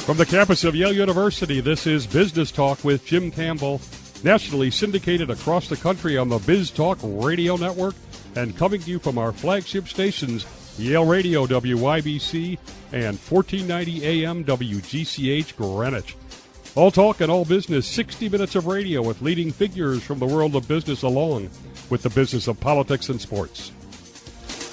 From the campus of Yale University, this is Business Talk with Jim Campbell, nationally syndicated across the country on the Biz Talk Radio Network and coming to you from our flagship stations, Yale Radio WYBC and 1490 AM WGCH Greenwich. All talk and all business, 60 minutes of radio with leading figures from the world of business along with the business of politics and sports.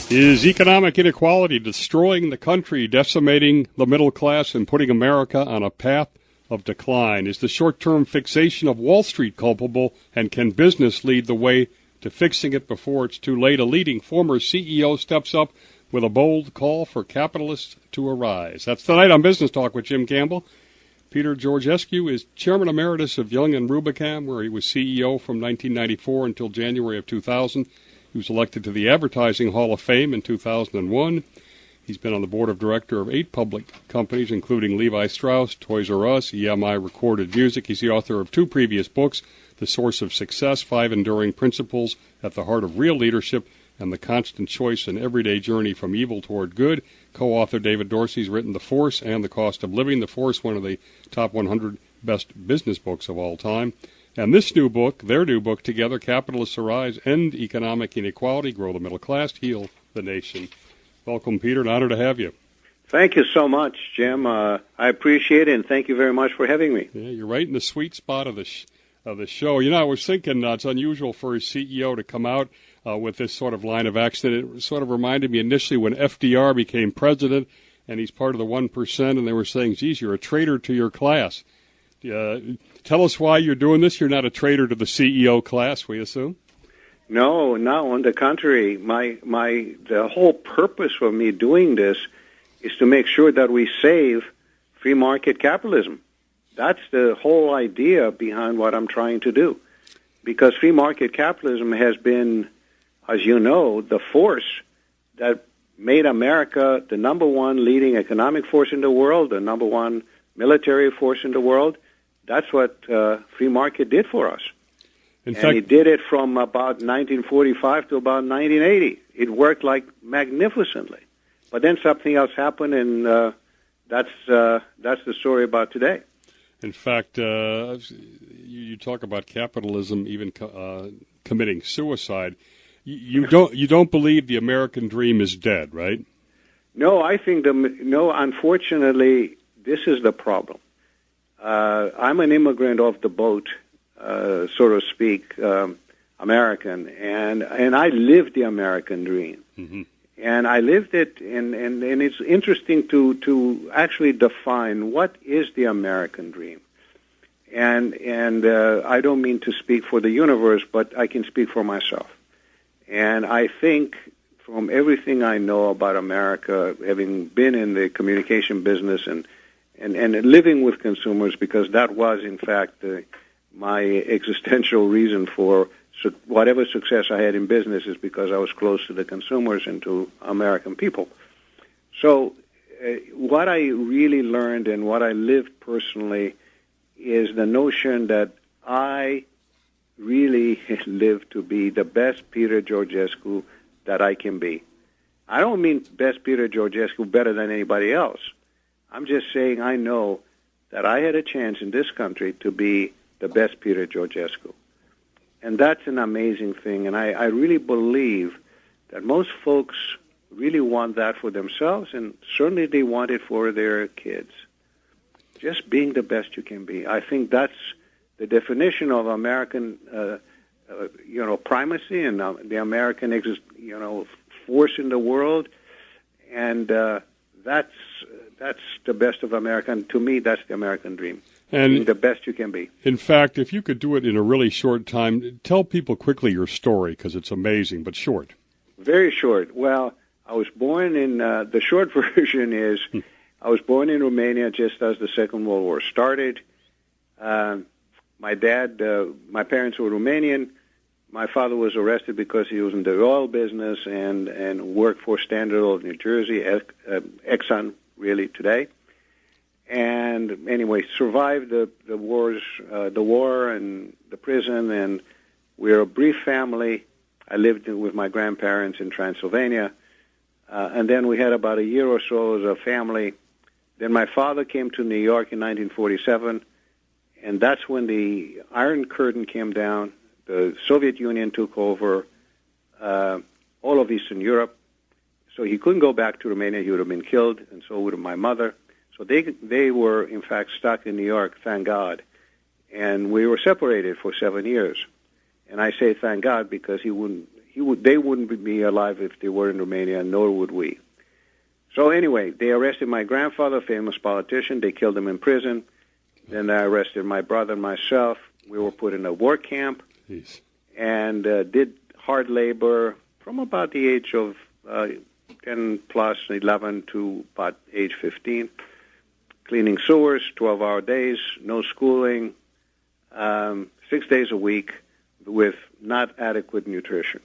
Is economic inequality destroying the country, decimating the middle class, and putting America on a path of decline? Is the short-term fixation of Wall Street culpable, and can business lead the way to fixing it before it's too late? A leading former CEO steps up with a bold call for capitalists to arise. That's tonight on Business Talk with Jim Campbell. Peter Georgescu is Chairman Emeritus of Young and Rubicam, where he was CEO from 1994 until January of 2000. He was elected to the Advertising Hall of Fame in 2001. He's been on the board of director of 8 public companies, including Levi Strauss, Toys R Us, EMI Recorded Music. He's the author of 2 previous books, The Source of Success, 5 Enduring Principles at the Heart of Real Leadership, and The Constant Choice and Everyday Journey from Evil Toward Good. Co-author David Dorsey's written The Force and The Cost of Living. The Force, one of the top 100 best business books of all time. And this new book, their new book together, Capitalists Arise, End Economic Inequality, Grow the Middle Class, Heal the Nation. Welcome, Peter. An honor to have you. Thank you so much, Jim. I appreciate it, and thank you very much for having me. Yeah, you're right in the sweet spot of the show. You know, I was thinking it's unusual for a CEO to come out with this sort of line of action. It sort of reminded me initially when FDR became president, and he's part of the 1%, and they were saying, geez, you're a traitor to your class. Tell us why you're doing this. You're not a traitor to the CEO class, we assume? No, on the contrary. The whole purpose of me doing this is to make sure that we save free market capitalism. That's the whole idea behind what I'm trying to do. Because free market capitalism has been, as you know, the force that made America the number one leading economic force in the world, the number one military force in the world. That's what free market did for us. And it did it from about 1945 to about 1980. It worked like magnificently. But then something else happened, and that's the story about today. In fact, you talk about capitalism even committing suicide. You don't believe the American dream is dead, right? No, I think unfortunately, this is the problem. I'm an immigrant off the boat, so to speak, American, and I lived the American dream. Mm-hmm. And I lived it, and it's interesting to actually define what is the American dream. And I don't mean to speak for the universe, but I can speak for myself. And I think from everything I know about America, having been in the communication business and living with consumers, because that was, in fact, my existential reason for whatever success I had in business is because I was close to the consumers and to American people. So what I really learned and what I lived personally is the notion that I really live to be the best Peter Georgescu that I can be. I don't mean best Peter Georgescu better than anybody else. I'm just saying I know that I had a chance in this country to be the best Peter Georgescu. And that's an amazing thing. And I really believe that most folks really want that for themselves, and certainly they want it for their kids. Just being the best you can be. I think that's the definition of American, primacy and the American, force in the world. And that's the best of America. And to me, that's the American dream. And being the best you can be. In fact, if you could do it in a really short time, tell people quickly your story, because it's amazing, but short. Very short. Well, I was born in, the short version is, I was born in Romania just as the Second World War started. My parents were Romanian. My father was arrested because he was in the oil business and worked for Standard Oil of New Jersey, Exxon, really, today. And anyway, survived the war and the prison, and we're a brief family. I lived with my grandparents in Transylvania, and then we had about a year or so as a family Then my father came to New York in 1947, and that's when the Iron Curtain came down. The Soviet Union took over all of Eastern Europe, so he couldn't go back to Romania. He would have been killed, and so would have my mother. So they were, in fact, stuck in New York, thank God. And we were separated for 7 years. And I say thank God because they wouldn't be alive if they were in Romania, nor would we. So anyway, they arrested my grandfather, famous politician. They killed him in prison. Then they arrested my brother and myself. We were put in a work camp. Jeez. And did hard labor from about the age of 10 plus 11 to about age 15. Cleaning sewers, 12-hour days, no schooling, 6 days a week with not adequate nutrition.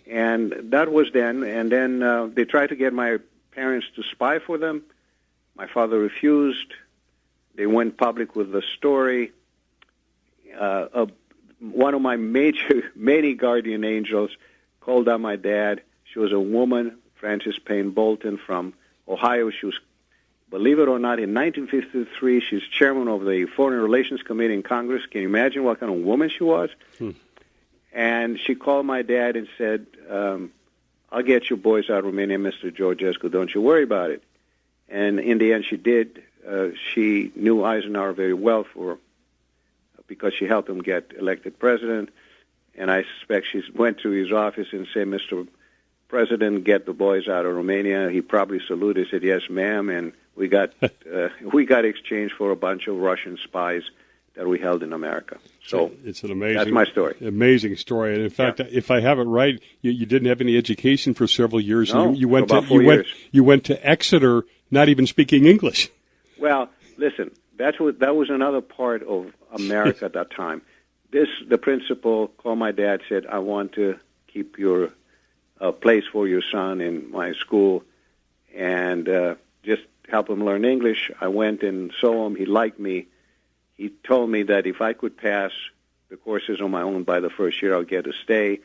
And that was then. And then they tried to get my parents to spy for them. My father refused. They went public with the story. One of my many guardian angels called on my dad. She was a woman, Frances Payne Bolton from Ohio. She was, believe it or not, in 1953, she's chairman of the Foreign Relations Committee in Congress. Can you imagine what kind of woman she was? And she called my dad and said, I'll get you boys out of Romania, Mr. Georgescu. Don't you worry about it. And in the end, she did. She knew Eisenhower very well because she helped him get elected president. And I suspect she went to his office and said, Mr. President, get the boys out of Romania. He probably saluted, said, yes, ma'am. And we got exchanged for a bunch of Russian spies that we held in America. So it's an amazing, that's my story. Amazing story. And in fact, if I have it right, you didn't have any education for several years. No, you went about to 4 years. You went to Exeter, not even speaking English. Well, listen, that was another part of America at that time. The principal called my dad, said, I want to keep your place for your son in my school and just help him learn English. I went and saw him. He liked me. He told me that if I could pass the courses on my own by the first year, I'll get to stay.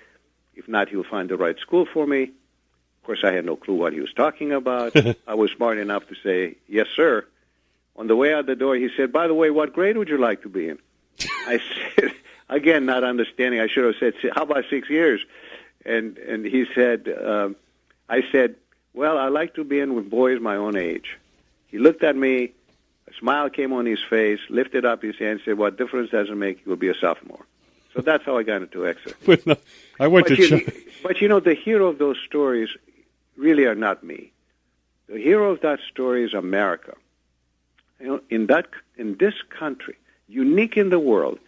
If not, he'll find the right school for me. Of course, I had no clue what he was talking about. I was smart enough to say, yes, sir. On the way out the door, he said, by the way, what grade would you like to be in? I said, again, not understanding, I should have said, how about 6 years? And he said, I said, well, I like to be in with boys my own age. He looked at me, a smile came on his face, lifted up his hand, and said, what difference does it make? You'll be a sophomore. So that's how I got into Exeter. But no, but the hero of those stories really are not me. The hero of that story is America. In this country, unique in the world,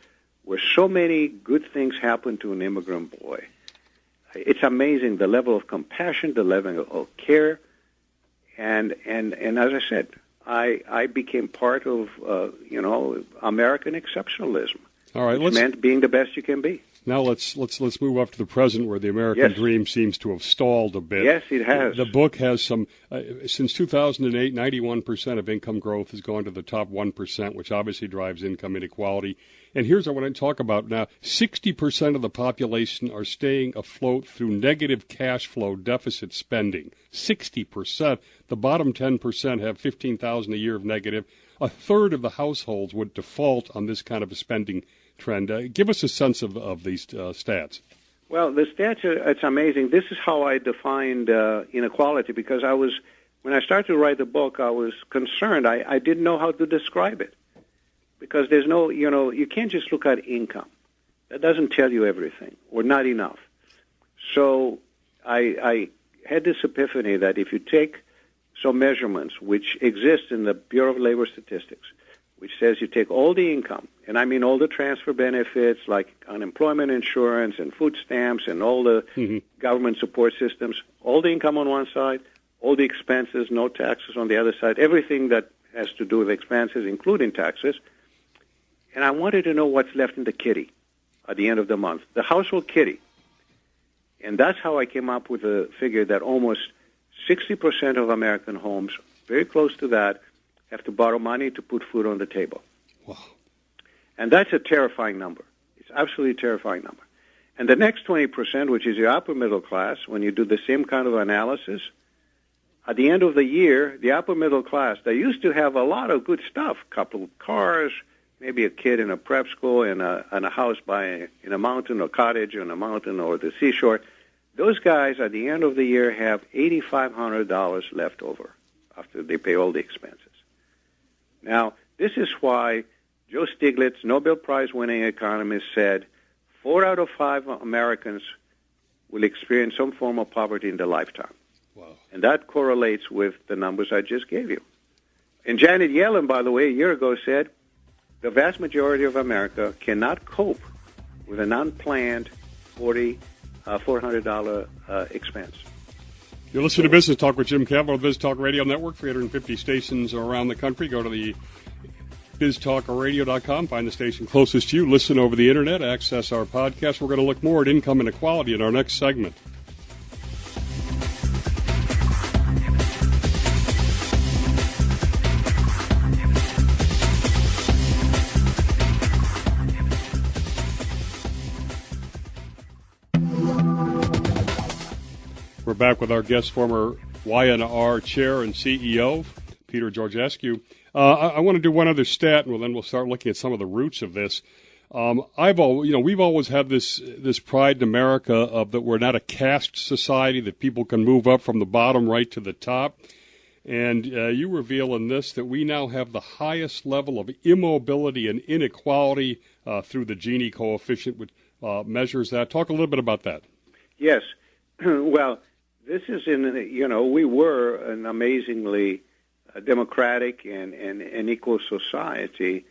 where so many good things happen to an immigrant boy. It's amazing the level of compassion, the level of care, and as I said, I became part of American exceptionalism. All right, which meant being the best you can be. Now let's move up to the present, where the American dream seems to have stalled a bit. Yes, it has. The book has some. Since 2008, 91% of income growth has gone to the top 1%, which obviously drives income inequality. And here's what I want to talk about now. 60% of the population are staying afloat through negative cash flow deficit spending. 60%. The bottom 10% have $15,000 a year of negative. A third of the households would default on this kind of a spending trend. Give us a sense of these stats. Well, the stats it's amazing. This is how I defined inequality, because when I started to write the book, I was concerned. I didn't know how to describe it, because there's no, you can't just look at income. That doesn't tell you everything, or not enough. So I had this epiphany that if you take some measurements which exist in the Bureau of Labor Statistics, which says you take all the income, and I mean all the transfer benefits like unemployment insurance and food stamps and all the government support systems, all the income on one side, all the expenses, no taxes on the other side, everything that has to do with expenses, including taxes. And I wanted to know what's left in the kitty at the end of the month, the household kitty. And that's how I came up with a figure that almost 60% of American homes, very close to that, have to borrow money to put food on the table. Wow. And that's a terrifying number. It's absolutely a terrifying number. And the next 20%, which is your upper middle class, when you do the same kind of analysis, at the end of the year, the upper middle class, they used to have a lot of good stuff, couple of cars, maybe a kid in a prep school, and a house in a mountain or cottage on a mountain or the seashore. Those guys at the end of the year have $8,500 left over after they pay all the expenses. Now, this is why Joe Stiglitz, Nobel Prize-winning economist, said 4 out of 5 Americans will experience some form of poverty in their lifetime. Wow. And that correlates with the numbers I just gave you. And Janet Yellen, by the way, a year ago said the vast majority of America cannot cope with an unplanned $400 expense. You're listening to Business Talk with Jim Campbell on Biz Talk Radio Network, 350 stations around the country. Go to the biztalkradio.com, find the station closest to you, listen over the Internet, access our podcast. We're going to look more at income inequality in our next segment. We're back with our guest, former YNR chair and CEO, Peter Georgescu. I want to do one other stat, and then we'll start looking at some of the roots of this. We've always had this pride in America of that we're not a caste society, that people can move up from the bottom right to the top. And you reveal in this that we now have the highest level of immobility and inequality through the Gini coefficient, which measures that. Talk a little bit about that. Yes. Well, this is we were an amazingly democratic and equal society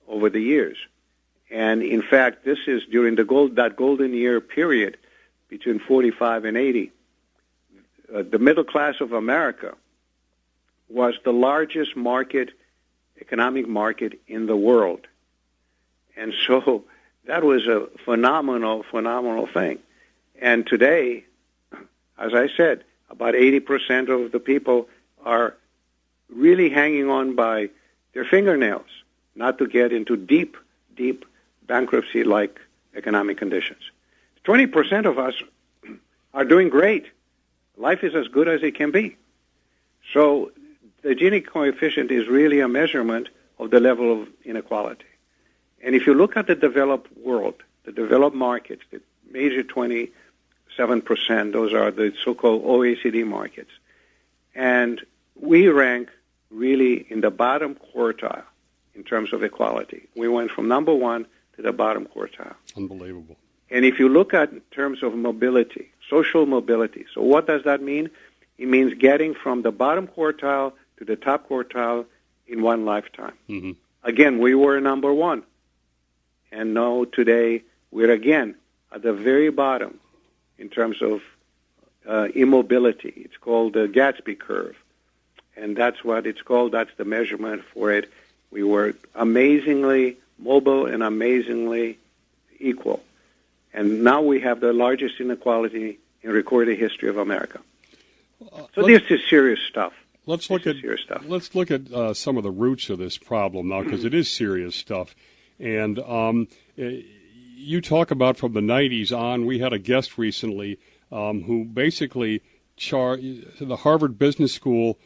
over the years. And in fact, this is during that golden year period between 45 and 80. The middle class of America was the largest economic market in the world. And so that was a phenomenal thing. And today, as I said, about 80% of the people are really hanging on by their fingernails, not to get into deep bankruptcy-like economic conditions. 20% of us are doing great. Life is as good as it can be. So the Gini coefficient is really a measurement of the level of inequality. And if you look at the developed world, the developed markets, the major 27%, those are the so-called OECD markets. And we rank really in the bottom quartile in terms of equality. We went from number 1 to the bottom quartile. Unbelievable. And if you look at in terms of mobility, social mobility, so what does that mean? It means getting from the bottom quartile to the top quartile in one lifetime. Mm-hmm. Again, we were number 1. And now today we're again at the very bottom in terms of immobility. It's called the Gatsby curve. And that's what it's called. That's the measurement for it. We were amazingly mobile and amazingly equal. And now we have the largest inequality in recorded history of America. So this is serious stuff. Let's look at some of the roots of this problem now, because it is serious stuff. And you talk about from the 90s on, we had a guest recently who basically the Harvard Business School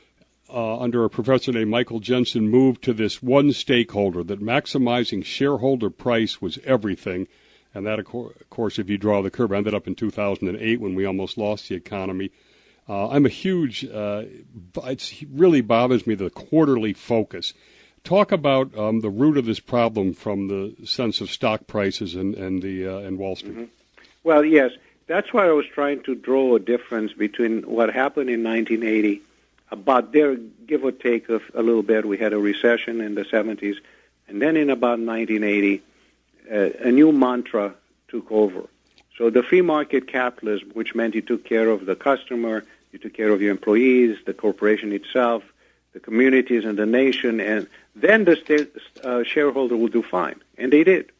under a professor named Michael Jensen moved to this one stakeholder, that maximizing shareholder price was everything. And that, of course, if you draw the curve, ended up in 2008 when we almost lost the economy. I'm a huge, it really bothers me, the quarterly focus. Talk about the root of this problem from the sense of stock prices and Wall Street. Mm-hmm. Well, yes, that's why I was trying to draw a difference between what happened in 1980, about there, give or take a little bit. We had a recession in the 70s, and then in about 1980, a new mantra took over. So the free market capitalism, which meant you took care of the customer, you took care of your employees, the corporation itself, the communities and the nation, and then the state shareholder will do fine. And they did.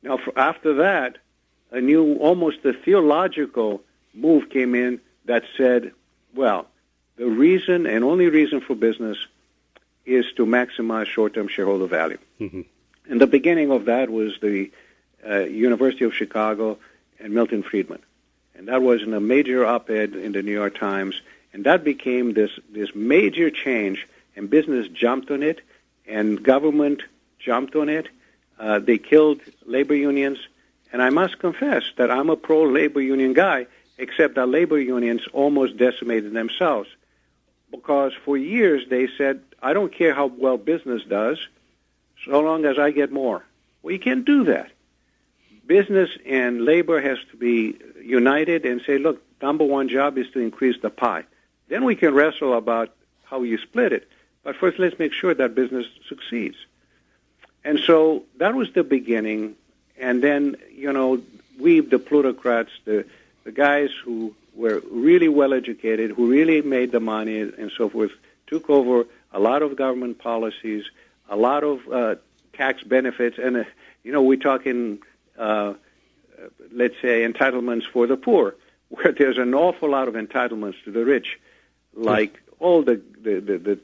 Now, after that, almost a theological move came in that said, well, the reason and only reason for business is to maximize short-term shareholder value. Mm-hmm. And the beginning of that was the University of Chicago and Milton Friedman. And that was in a major op-ed in the New York Times. And that became this major change, and business jumped on it, and government jumped on it. They killed labor unions. And I must confess that I'm a pro-labor union guy, except that labor unions almost decimated themselves. Because for years they said, I don't care how well business does, so long as I get more. Well, you can't do that. Business and labor has to be united and say, look, number one job is to increase the pie. Then we can wrestle about how you split it. But first, let's make sure that business succeeds. And so that was the beginning. And then, we, the plutocrats, the guys who were really well-educated, who really made the money and so forth, took over a lot of government policies, a lot of tax benefits. And, we're talking, let's say, entitlements for the poor, where there's an awful lot of entitlements to the rich, like all the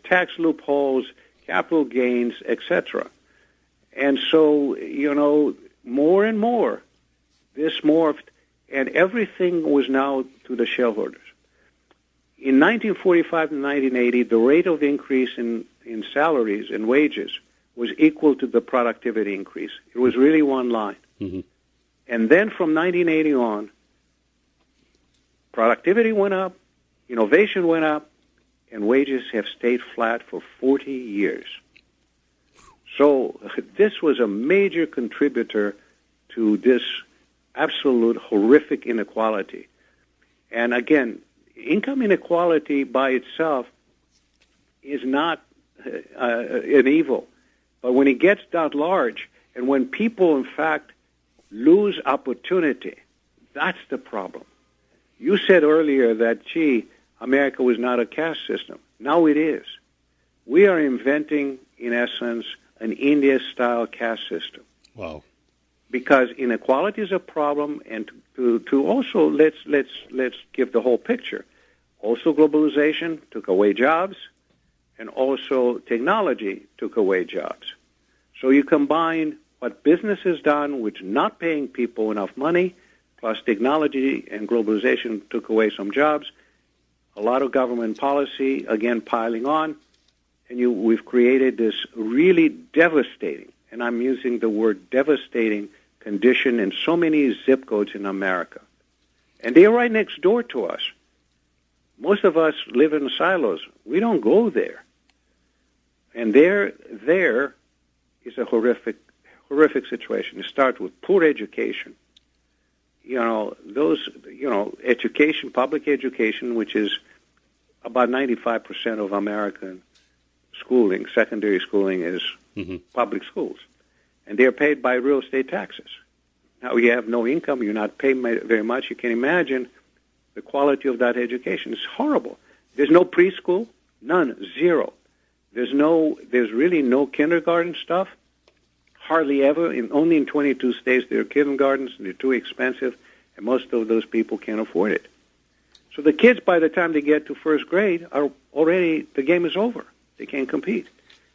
tax loopholes, capital gains, etc. And so, more and more, this morphed, and everything was now to the shareholders. In 1945 and 1980, the rate of increase in salaries and wages was equal to the productivity increase. It was really one line. Mm-hmm. And then from 1980 on, productivity went up, innovation went up, and wages have stayed flat for 40 years. So this was a major contributor to this absolute horrific inequality. And again, income inequality by itself is not an evil. But when it gets that large, and when people, in fact, lose opportunity, that's the problem. You said earlier that, America was not a caste system. Now it is. We are inventing, in essence, an India-style caste system. Wow. Because inequality is a problem, and to also let's give the whole picture. Also, globalization took away jobs, and also technology took away jobs. So you combine what business has done with not paying people enough money, plus technology and globalization took away some jobs, a lot of government policy, again, piling on, and we've created this really devastating, and I'm using the word devastating, condition in so many zip codes in America. And they're right next door to us. Most of us live in silos. We don't go there. And there is a horrific situation. It starts with poor education. Education, public education, which is about 95% of American schooling, secondary schooling is public schools. And they're paid by real estate taxes. Now, you have no income, you're not paid very much. You can imagine the quality of that education. It's horrible. There's no preschool, none, zero. There's really no kindergarten stuff, hardly ever. Only in 22 states there are kindergartens, and they're too expensive, and most of those people can't afford it. So the kids, by the time they get to first grade, are already, the game is over. They can't compete.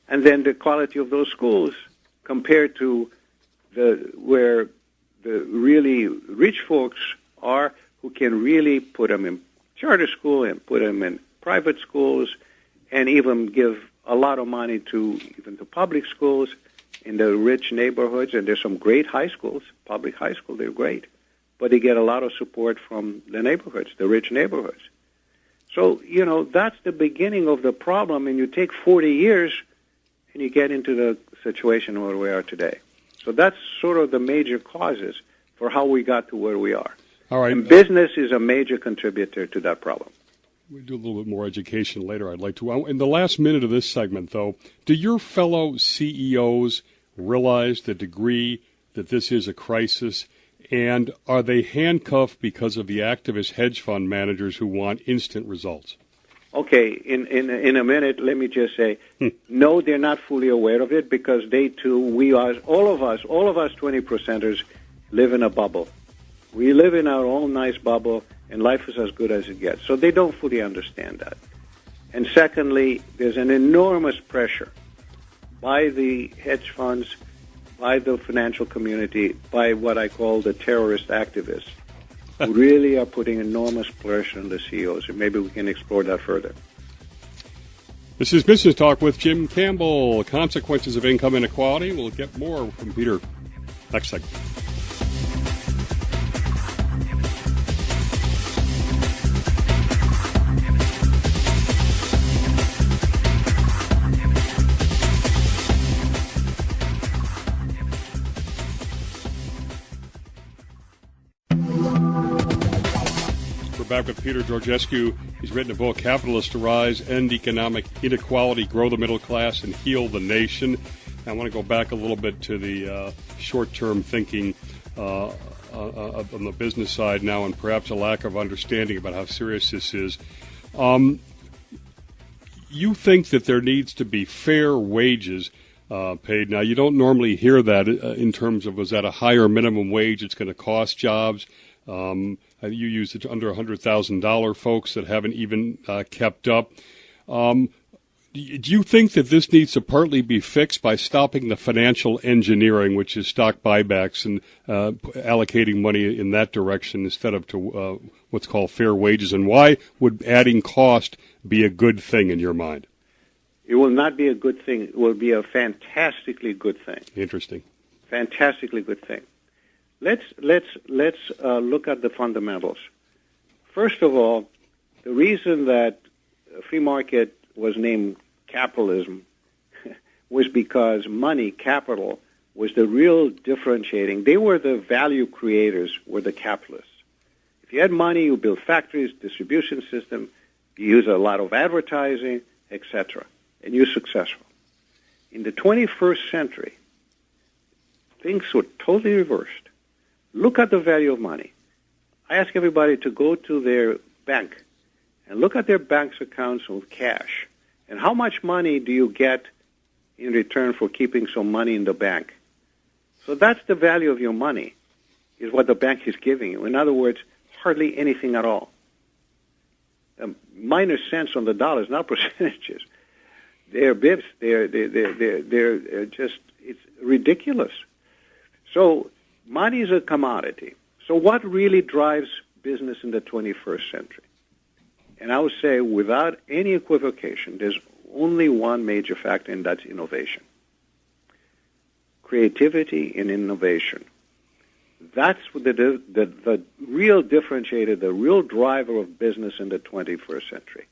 And then the quality of those schools compared to where the really rich folks are, who can really put them in charter school and put them in private schools and even give a lot of money to even to public schools in the rich neighborhoods. And there's some great high schools, public high school, they're great. But they get a lot of support from the neighborhoods, the rich neighborhoods. So, that's the beginning of the problem, and you take 40 years and you get into the situation where we are today. So that's sort of the major causes for how we got to where we are. All right. And business is a major contributor to that problem. We'll do a little bit more education later, I'd like to. In the last minute of this segment, though, do your fellow CEOs realize the degree that this is a crisis, and are they handcuffed because of the activist hedge fund managers who want instant results? Okay, in a minute, let me just say, no, they're not fully aware of it, because they too, all of us 20%ers live in a bubble. We live in our own nice bubble, and life is as good as it gets. So they don't fully understand that. And secondly, there's an enormous pressure by the hedge funds, by the financial community, by what I call the terrorist activists, who really are putting enormous pressure on the CEOs, and maybe we can explore that further. This is Business Talk with Jim Campbell, Consequences of Income Inequality. We'll get more from Peter next segment. Back with Peter Georgescu. He's written a book, Capitalists to Rise, End Economic Inequality, Grow the Middle Class, and Heal the Nation. I want to go back a little bit to the short-term thinking on the business side now, and perhaps a lack of understanding about how serious this is. You think that there needs to be fair wages paid. Now, you don't normally hear that in terms of, was that a higher minimum wage, it's going to cost jobs. You used it under $100,000 folks that haven't even kept up. Do you think that this needs to partly be fixed by stopping the financial engineering, which is stock buybacks, and allocating money in that direction instead of to what's called fair wages? And why would adding cost be a good thing in your mind? It will not be a good thing. It will be a fantastically good thing. Interesting. Fantastically good thing. Let's look at the fundamentals. First of all, the reason that free market was named capitalism was because money, capital, was the real differentiating. They were the value creators, were the capitalists. If you had money, you build factories, distribution system, you use a lot of advertising, etc., and you're successful. In the 21st century, things were totally reversed. Look at the value of money. I ask everybody to go to their bank and look at their bank's accounts with cash. And how much money do you get in return for keeping some money in the bank? So that's the value of your money, is what the bank is giving you. In other words, hardly anything at all. Minor cents on the dollars, not percentages. They're bips. They're just, it's ridiculous. So money is a commodity. So what really drives business in the 21st century? And I would say, without any equivocation, there's only one major factor, and that's innovation. Creativity and innovation. That's the real differentiator, the real driver of business in the 21st century.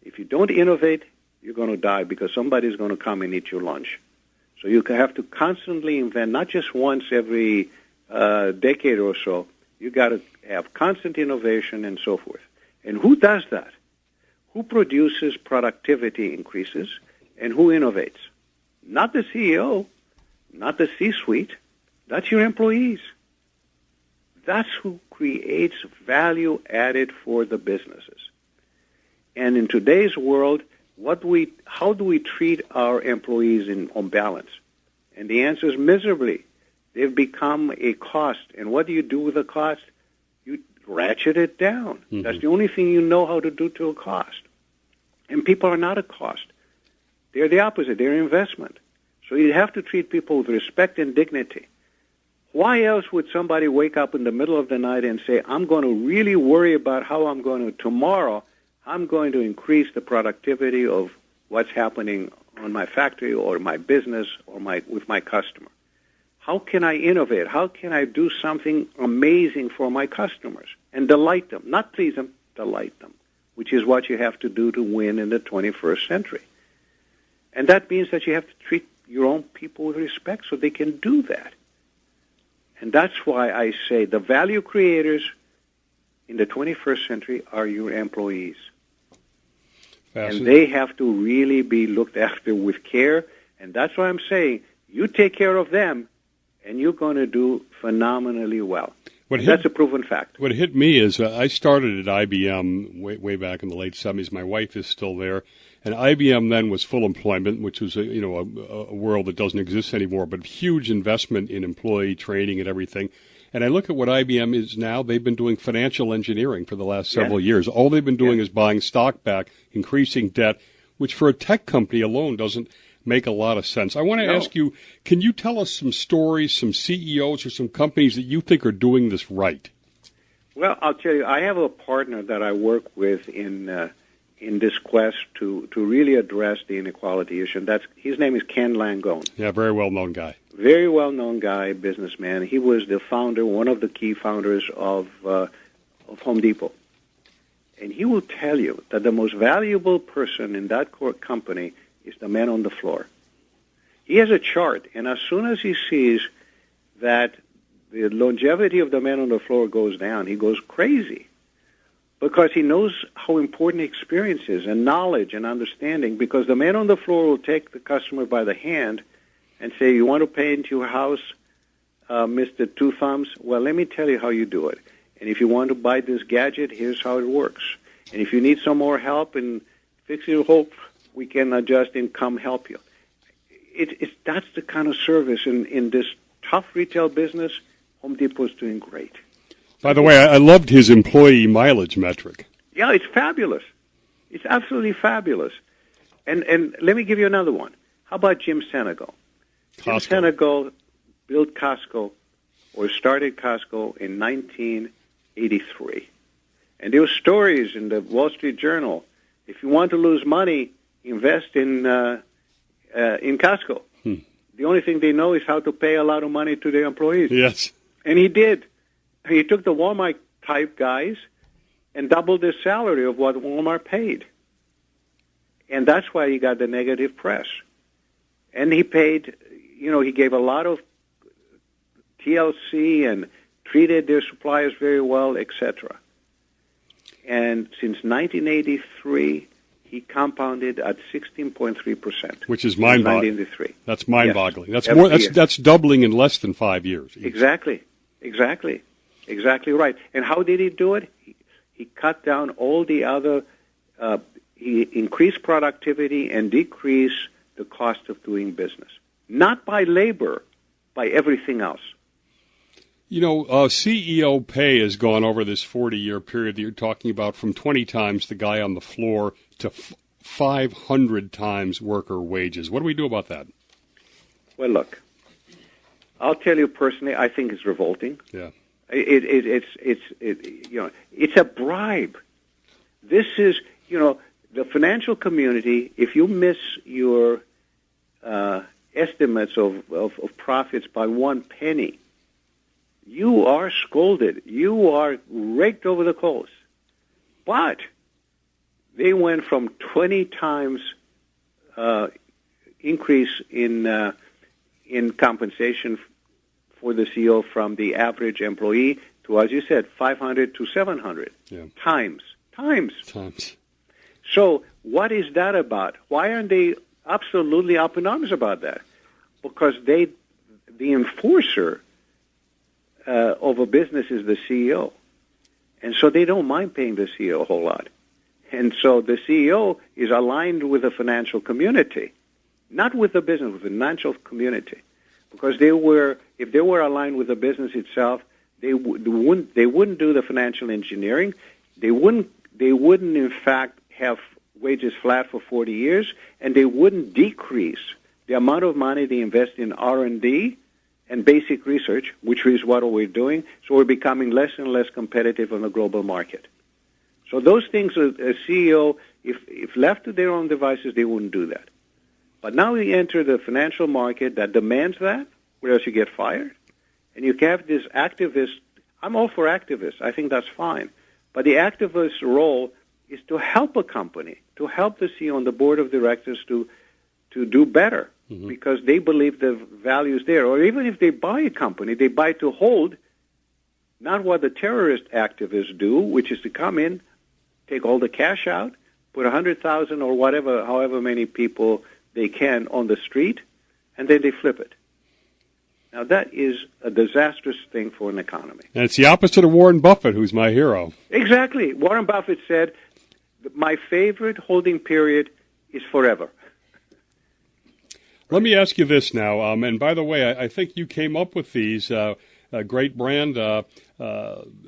If you don't innovate, you're going to die because somebody's going to come and eat your lunch. So you have to constantly invent, not just once every decade or so. You got to have constant innovation and so forth. And who does that? Who produces productivity increases and who innovates? Not the CEO, not the C-suite. That's your employees. That's who creates value added for the businesses. And in today's world, how do we treat our employees on balance? And the answer is miserably. They've become a cost. And what do you do with a cost? You ratchet it down. Mm-hmm. That's the only thing you know how to do to a cost. And people are not a cost. They're the opposite. They're an investment. So you have to treat people with respect and dignity. Why else would somebody wake up in the middle of the night and say, I'm going to really worry about how I'm going to increase the productivity of what's happening on my factory or my business or with my customer? How can I innovate? How can I do something amazing for my customers and delight them? Not please them, delight them, which is what you have to do to win in the 21st century. And that means that you have to treat your own people with respect so they can do that. And that's why I say the value creators in the 21st century are your employees. And they have to really be looked after with care. And that's why I'm saying you take care of them, and you're going to do phenomenally well. That's a proven fact. What hit me is I started at IBM way back in the late 70s. My wife is still there. And IBM then was full employment, which was a world that doesn't exist anymore, but huge investment in employee training and everything. And I look at what IBM is now. They've been doing financial engineering for the last several years. All they've been doing is buying stock back, increasing debt, which for a tech company alone doesn't make a lot of sense. I want to ask you, can you tell us some stories, some CEOs or some companies that you think are doing this right? Well, I'll tell you, I have a partner that I work with in this quest to really address the inequality issue. And his name is Ken Langone. Yeah, very well-known guy. Very well-known guy, businessman. He was the founder, one of the key founders of Home Depot. And he will tell you that the most valuable person in that company is the man on the floor. He has a chart, and as soon as he sees that the longevity of the man on the floor goes down, he goes crazy because he knows how important experience is and knowledge and understanding, because the man on the floor will take the customer by the hand and say, you want to paint your house, Mr. Two Thumbs? Well, let me tell you how you do it. And if you want to buy this gadget, here's how it works. And if you need some more help in fixing your home, we can adjust and come help you. That's the kind of service in this tough retail business. Home Depot is doing great. By the way, I loved his employee mileage metric. Yeah, it's fabulous. It's absolutely fabulous. And let me give you another one. How about Jim Senegal? Jim Senegal built Costco, or started Costco in 1983. And there were stories in the Wall Street Journal. If you want to lose money, invest in Costco. The only thing they know is how to pay a lot of money to their employees. Yes. And he did. He took the Walmart-type guys and doubled their salary of what Walmart paid. And that's why he got the negative press. And he paid, he gave a lot of TLC and treated their suppliers very well, etc. And since 1983, he compounded at 16.3%. Which is mind-boggling. 1983. That's mind-boggling. Yes. That's doubling in less than 5 years. Exactly right. And how did he do it? He cut down all the other. He increased productivity and decreased the cost of doing business, not by labor, by everything else. CEO pay has gone over this 40-year period that you're talking about, from 20 times the guy on the floor to 500 times worker wages. What do we do about that? Well, look, I'll tell you personally, I think it's revolting. Yeah, it's a bribe. This is, the financial community. If you miss your estimates of profits by 1 penny, you are scolded. You are raked over the coals. But they went from 20 times increase in compensation for the CEO from the average employee to, as you said, 500 to 700 times. So what is that about? Why aren't they absolutely up in arms about that? Because the enforcer of a business is the CEO. And so they don't mind paying the CEO a whole lot. And so the CEO is aligned with the financial community, not with the business, with the financial community. Because if they were aligned with the business itself, they wouldn't do the financial engineering. They wouldn't in fact have wages flat for 40 years, and they wouldn't decrease the amount of money they invest in R&D and basic research, which is what we're doing. So we're becoming less and less competitive on the global market. So those things, a CEO, if left to their own devices, they wouldn't do that. But now we enter the financial market that demands that, or else you get fired. And you have this activist. I'm all for activists. I think that's fine. But the activist role is to help a company, to help the CEO and the board of directors to do better, because they believe the value is there. Or even if they buy a company, they buy to hold, not what the terrorist activists do, which is to come in, take all the cash out, put 100,000 or whatever, however many people they can on the street, and then they flip it. Now, that is a disastrous thing for an economy. And it's the opposite of Warren Buffett, who's my hero. Exactly. Warren Buffett said, my favorite holding period is forever. Let me ask you this now, and by the way, I think you came up with these. Great brand. The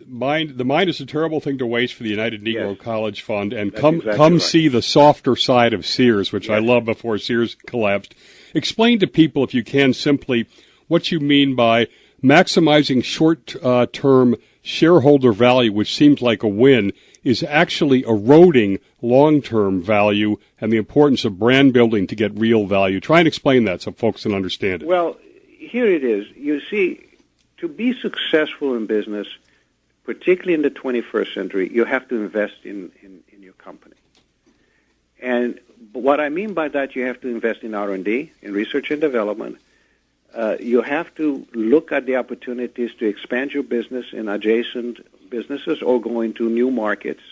mind is a terrible thing to waste for the United Negro College Fund, and come see the softer side of Sears, which I love, before Sears collapsed. Explain to people, if you can, simply what you mean by maximizing short-term shareholder value, which seems like a win, is actually eroding long-term value and the importance of brand building to get real value. Try and explain that so folks can understand it. Well, here it is. You see, to be successful in business, particularly in the 21st century, you have to invest in your company. And what I mean by that, you have to invest in R&D, in research and development. You have to look at the opportunities to expand your business in adjacent businesses or go into new markets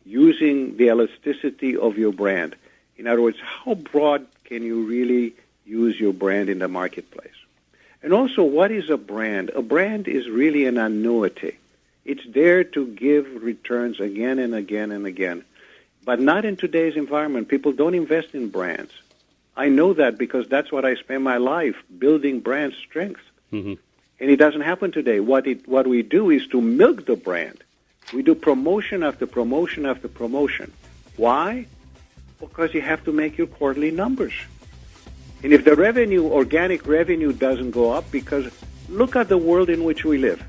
using the elasticity of your brand. In other words, how broad can you really use your brand in the marketplace? And also, what is a brand? A brand is really an annuity. It's there to give returns again and again and again. But not in today's environment. People don't invest in brands. I know that because that's what I spend my life, building brand strength. Mm-hmm. And it doesn't happen today. What we do is to milk the brand. We do promotion after promotion after promotion. Why? Because you have to make your quarterly numbers. And if the revenue, organic revenue, doesn't go up, because look at the world in which we live.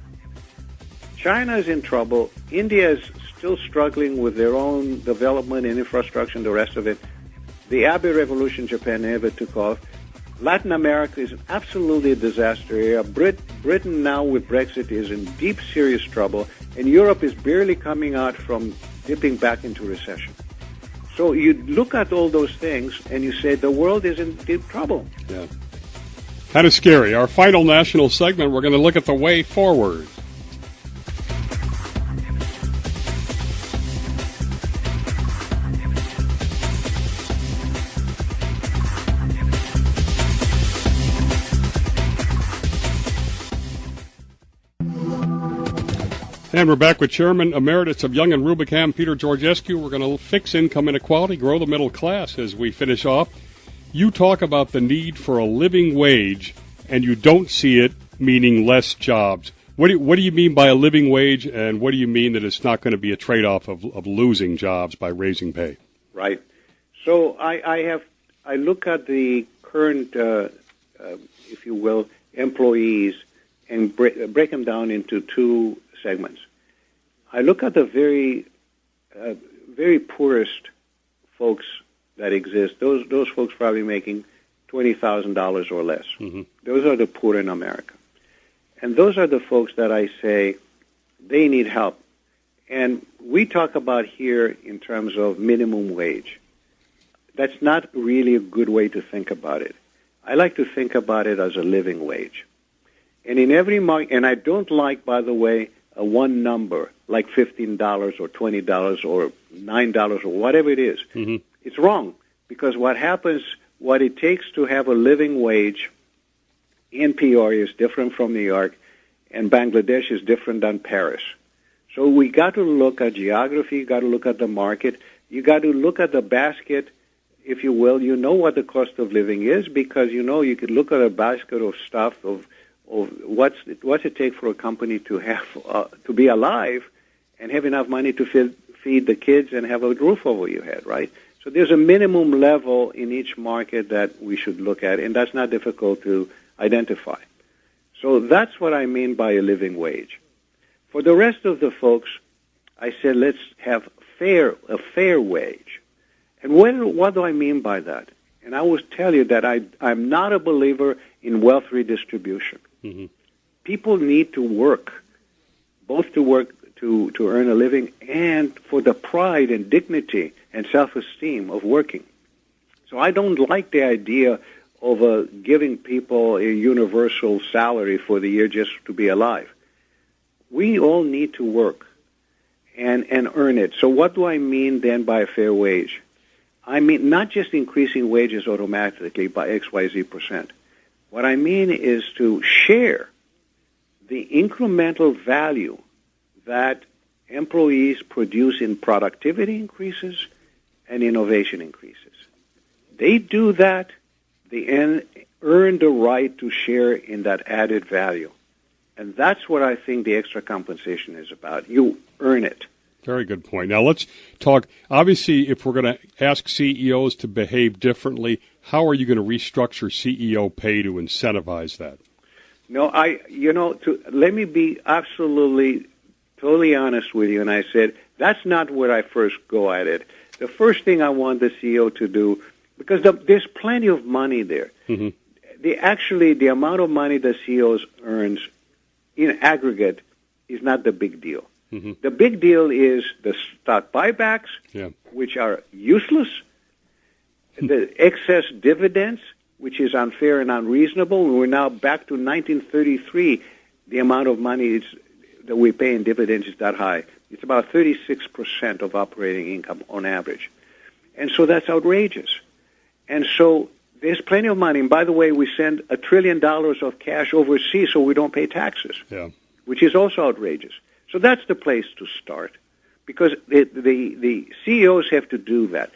China is in trouble. India is still struggling with their own development and infrastructure and the rest of it. The Abe revolution in Japan never took off. Latin America is absolutely a disaster area. Britain now with Brexit is in deep, serious trouble. And Europe is barely coming out from dipping back into recession. So you look at all those things and you say the world is in deep trouble. Yeah. Kind of scary. Our final national segment, we're going to look at the way forward. And we're back with Chairman Emeritus of Young and Rubicam, Peter Georgescu. We're going to fix income inequality, grow the middle class as we finish off. You talk about the need for a living wage, and you don't see it meaning less jobs. What do you mean by a living wage, and what do you mean that it's not going to be a trade-off of losing jobs by raising pay? Right. So I look at the current, if you will, employees and break them down into two segments. I look at the very poorest folks that exist. Those folks probably making $20,000 or less. Mm-hmm. Those are the poor in America, and those are the folks that I say they need help. And we talk about here in terms of minimum wage. That's not really a good way to think about it. I like to think about it as a living wage. And in every market, and I don't like, by the way, a one number, like $15 or $20 or $9 or whatever it is. Mm-hmm. It's wrong, because what it takes to have a living wage in Peoria is different from New York, and Bangladesh is different than Paris. So we got to look at geography, you got to look at the market, you got to look at the basket, if you will. You know what the cost of living is, because you could look at a basket of stuff of what's it take for a company to have to be alive and have enough money to feed the kids and have a roof over your head, right? So there's a minimum level in each market that we should look at, and that's not difficult to identify. So that's what I mean by a living wage. For the rest of the folks, I said let's have a fair wage. And what do I mean by that? And I will tell you that I'm not a believer in wealth redistribution. Mm-hmm. People need to work, both to work to earn a living and for the pride and dignity and self-esteem of working. So I don't like the idea of giving people a universal salary for the year just to be alive. We all need to work and earn it. So what do I mean then by a fair wage? I mean not just increasing wages automatically by XYZ%. What I mean is to share the incremental value that employees produce in productivity increases and innovation increases. They do that, they earn the right to share in that added value. And that's what I think the extra compensation is about. You earn it. Very good point. Now let's talk, obviously, if we're going to ask CEOs to behave differently, how are you going to restructure CEO pay to incentivize that? No, let me be absolutely, totally honest with you. And I said, that's not where I first go at it. The first thing I want the CEO to do, because there's plenty of money there. Mm-hmm. The amount of money the CEO earns in aggregate is not the big deal. Mm-hmm. The big deal is the stock buybacks, which are useless, the excess dividends, which is unfair and unreasonable. We're now back to 1933. The amount of money that we pay in dividends is that high. It's about 36% of operating income on average. And so that's outrageous. And so there's plenty of money. And by the way, we send $1 trillion of cash overseas so we don't pay taxes, which is also outrageous. So that's the place to start, because the CEOs have to do that.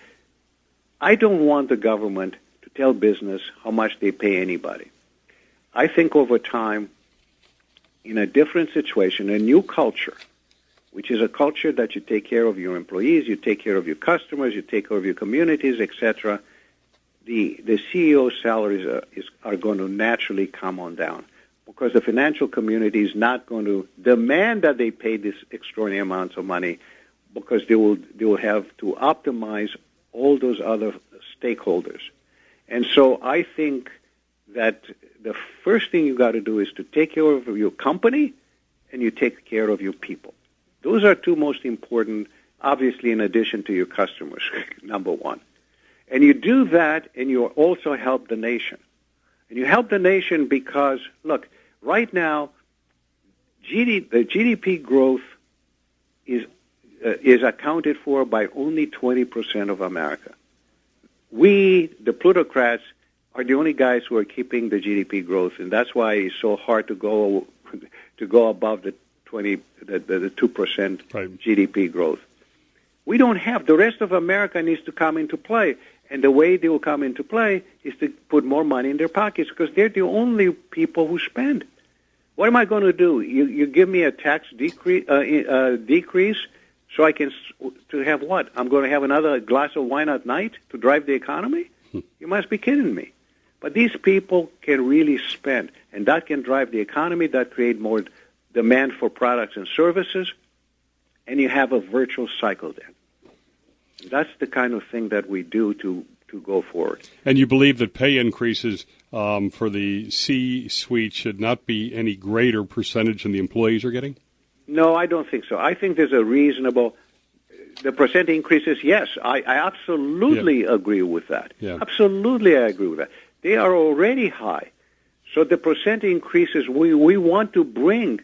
I don't want the government to tell business how much they pay anybody. I think over time, in a different situation, a new culture, which is a culture that you take care of your employees, you take care of your customers, you take care of your communities, etc., the CEO salaries are going to naturally come on down, because the financial community is not going to demand that they pay this extraordinary amounts of money, because they will have to optimize all those other stakeholders. And so I think that the first thing you got to do is to take care of your company and you take care of your people. Those are two most important, obviously, in addition to your customers, number one. And you do that, and you also help the nation. And you help the nation because, look, right now, the GDP growth is accounted for by only 20% of America. We, the plutocrats, are the only guys who are keeping the GDP growth, and that's why it's so hard to go above the 2% GDP growth. We don't have. The rest of America needs to come into play. And the way they will come into play is to put more money in their pockets, because they're the only people who spend. What am I going to do? You give me a tax decrease so I can to have what? I'm going to have another glass of wine at night to drive the economy? You must be kidding me. But these people can really spend, and that can drive the economy, that create more demand for products and services, and you have a virtuous cycle then. That's the kind of thing that we do to go forward. And you believe that pay increases for the C-suite should not be any greater percentage than the employees are getting? No, I don't think so. I think there's a reasonable... The percent increases, yes, I absolutely agree with that. Yeah. Absolutely, I agree with that. They are already high. So the percent increases, we want to bring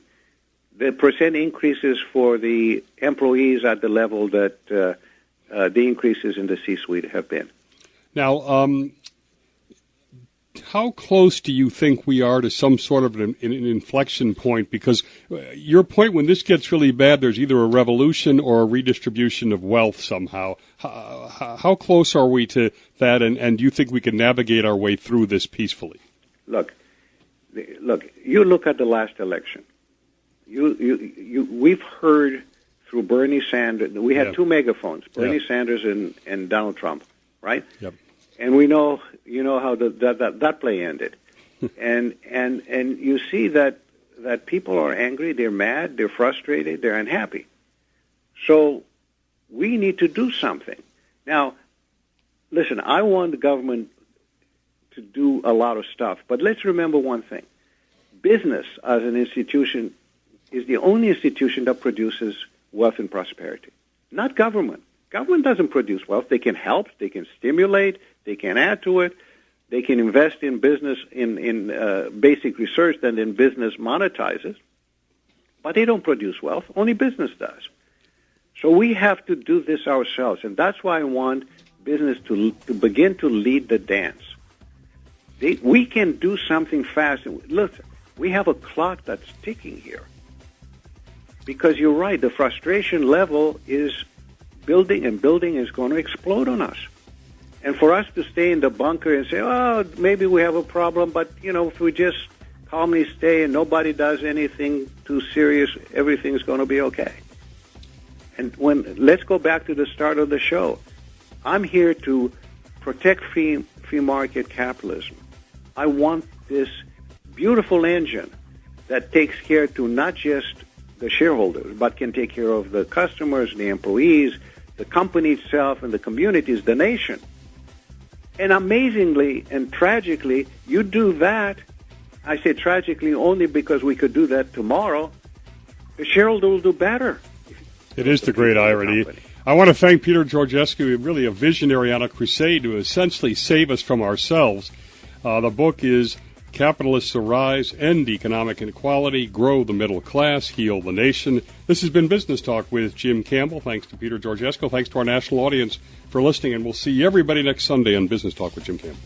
the percent increases for the employees at the level that... the increases in the C-suite have been. Now, how close do you think we are to some sort of an inflection point? Because your point, when this gets really bad, there's either a revolution or a redistribution of wealth somehow. How close are we to that, and do you think we can navigate our way through this peacefully? Look, you look at the last election. We've heard... through Bernie Sanders, we had two megaphones, Bernie Sanders and Donald Trump, right? Yep. And we know, how that play ended, and you see that people are angry, they're mad, they're frustrated, they're unhappy. So we need to do something. Now, listen, I want the government to do a lot of stuff, but let's remember one thing: business as an institution is the only institution that produces wealth and prosperity, not government. Government doesn't produce wealth. They can help, they can stimulate, they can add to it, they can invest in business, in basic research that then business monetizes, but they don't produce wealth. Only business does. So we have to do this ourselves, and that's why I want business to begin to lead the dance. We can do something fast. Listen, we have a clock that's ticking here. Because you're right, the frustration level is building, and building is going to explode on us. And for us to stay in the bunker and say, oh, maybe we have a problem, but, if we just calmly stay and nobody does anything too serious, everything's going to be okay. And let's go back to the start of the show. I'm here to protect free market capitalism. I want this beautiful engine that takes care to not just the shareholders, but can take care of the customers, the employees, the company itself, and the communities, the nation. And amazingly and tragically, you do that. I say tragically only because we could do that tomorrow. The shareholder will do better. It is the great irony. I want to thank Peter Georgescu, really a visionary on a crusade to essentially save us from ourselves. The book is Capitalists Arise, End Economic Inequality, Grow the Middle Class, Heal the Nation. This has been Business Talk with Jim Campbell. Thanks to Peter Georgescu. Thanks to our national audience for listening, and we'll see everybody next Sunday on Business Talk with Jim Campbell.